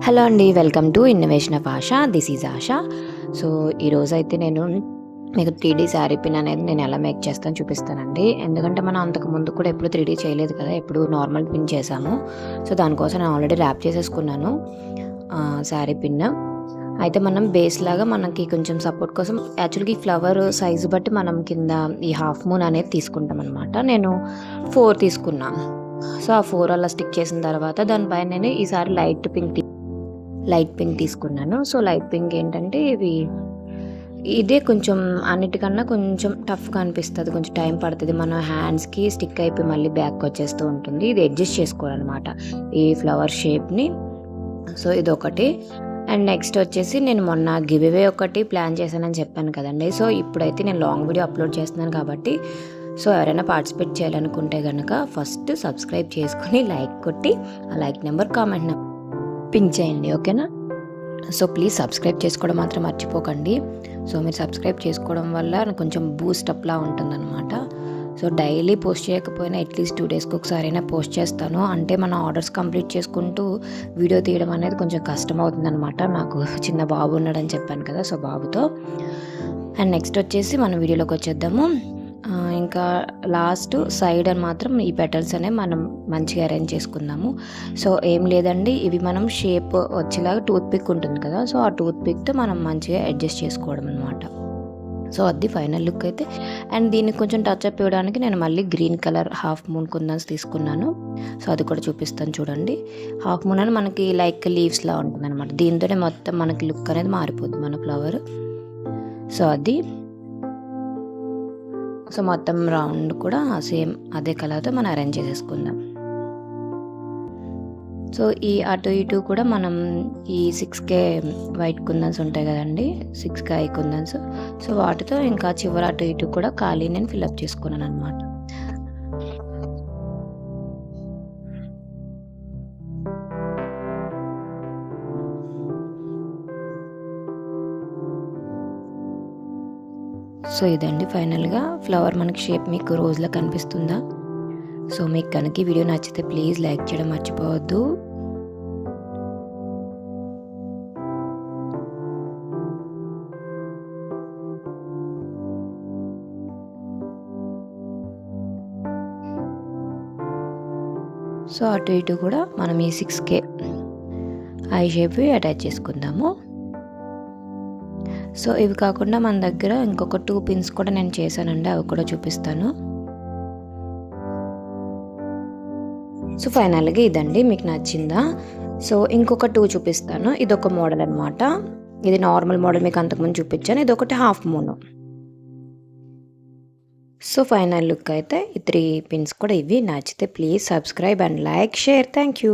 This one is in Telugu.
హలో అండి, welcome to innovation of Asha. This is Asha. So ఈరోజు అయితే నేను మీకు 3D శారీ పిన్ అనేది నేను ఎలా మేక్ చేస్తాను చూపిస్తానండి. ఎందుకంటే మనం అంతకుముందు కూడా ఎప్పుడు 3D చేయలేదు కదా, ఎప్పుడు నార్మల్ పిన్ చేసాము. సో దానికోసం నేను ఆల్రెడీ ర్యాప్ చేసేసుకున్నాను శారీ పిన్. అయితే మనం బేస్ లాగా మనకి కొంచెం సపోర్ట్ కోసం యాక్చువల్గా ఈ ఫ్లవర్ సైజు బట్టి మనం కింద ఈ హాఫ్ మూన్ అనేది తీసుకుంటాం అనమాట. నేను 4 తీసుకున్నాను. సో ఆ 4 అలా స్టిక్ చేసిన తర్వాత దానిపైన నేను ఈసారి లైట్ పింక్ తీసుకున్నాను. సో లైట్ పింక్ ఏంటంటే ఇదే కొంచెం అన్నిటికన్నా కొంచెం టఫ్గా అనిపిస్తుంది, కొంచెం టైం పడుతుంది, మన హ్యాండ్స్కి స్టిక్ అయిపోయి మళ్ళీ బ్యాక్ వచ్చేస్తూ ఉంటుంది. ఇది అడ్జస్ట్ చేసుకోవాలన్నమాట ఈ ఫ్లవర్ షేప్ని. సో ఇది ఒకటి. అండ్ నెక్స్ట్ వచ్చేసి నేను మొన్న గివ్ అవే ఒకటి ప్లాన్ చేశానని చెప్పాను కదండి. సో ఇప్పుడైతే నేను లాంగ్ వీడియో అప్లోడ్ చేస్తున్నాను కాబట్టి సో ఎవరైనా పార్టిసిపేట్ చేయాలనుకుంటే కనుక ఫస్ట్ సబ్స్క్రైబ్ చేసుకుని లైక్ కొట్టి ఆ like number comment number pink చేయండి, ఓకేనా? సో ప్లీజ్ సబ్స్క్రైబ్ చేసుకోవడం మాత్రం మర్చిపోకండి. సో మీరు సబ్స్క్రైబ్ చేసుకోవడం వల్ల కొంచెం బూస్ట్ అప్లా ఉంటుందన్నమాట. సో డైలీ పోస్ట్ చేయకపోయినా అట్లీస్ట్ 2 డేస్కి ఒకసారైనా పోస్ట్ చేస్తాను. అంటే మన ఆర్డర్స్ కంప్లీట్ చేసుకుంటూ వీడియో తీయడం అనేది కొంచెం కష్టం అవుతుందన్నమాట. నాకు చిన్న బాబు ఉన్నాడని చెప్పాను కదా, సో బాబుతో. అండ్ నెక్స్ట్ వచ్చేసి మనం వీడియోలోకి వచ్చేద్దాము. ఇంకా లాస్ట్ సైడ్ అని మాత్రం ఈ పెటల్స్ అనేవి మనం మంచిగా అరేంజ్ చేసుకుందాము. సో ఏం లేదండి, ఇవి మనం షేప్ వచ్చేలాగా టూత్ పిక్ ఉంటుంది కదా, సో ఆ టూత్ పిక్తో మనం మంచిగా అడ్జస్ట్ చేసుకోవడం అనమాట. సో అది ఫైనల్ లుక్ అయితే. అండ్ దీనికి కొంచెం టచ్ అప్ ఇవ్వడానికి నేను మళ్ళీ గ్రీన్ కలర్ హాఫ్ మూన్ కుందన్స్ తీసుకున్నాను. సో అది కూడా చూపిస్తాను చూడండి. హాఫ్ మూన్ అని మనకి లైక్ లీవ్స్లా ఉంటుంది అనమాట. దీంతోనే మొత్తం మనకి లుక్ అనేది మారిపోతుంది మన ఫ్లవర్. సో అది. సో మొత్తం రౌండ్ కూడా సేమ్ అదే కలర్తో మనం అరేంజ్ చేసేసుకుందాం. సో ఈ అటు ఇటు కూడా మనం ఈ 6K వైట్ కుందన్స్ ఉంటాయి కదండి, 6K ఐ కుందన్స్. సో వాటితో ఇంకా చివరి అటు ఇటు కూడా ఖాళీ నేను ఫిల్అప్ చేసుకున్నాను అనమాట. సో ఇదండి ఫైనల్గా ఫ్లవర్ మనకి షేప్ మీకు రోజులా కనిపిస్తుందా? సో మీకు కనుక ఈ వీడియో నచ్చితే ప్లీజ్ లైక్ చేయడం మర్చిపోవద్దు. సో అటు ఇటు కూడా మనం ఈ 6K ఐ షేప్ అటాచ్ చేసుకుందాము. సో ఇవి కాకుండా మన దగ్గర ఇంకొక 2 పిన్స్ కూడా నేను చేశానండి, అవి కూడా చూపిస్తాను. సో ఫైనల్గా ఇదండి, మీకు నచ్చిందా? సో ఇంకొక 2 చూపిస్తాను. ఇదొక మోడల్ అనమాట. ఇది నార్మల్ మోడల్ మీకు అంతకుముందు చూపించాను. ఇది ఒకటి half moon. So final look అయితే ఈ 3 పిన్స్ కూడా ఇవి. నచ్చితే please subscribe and like, share. Thank you.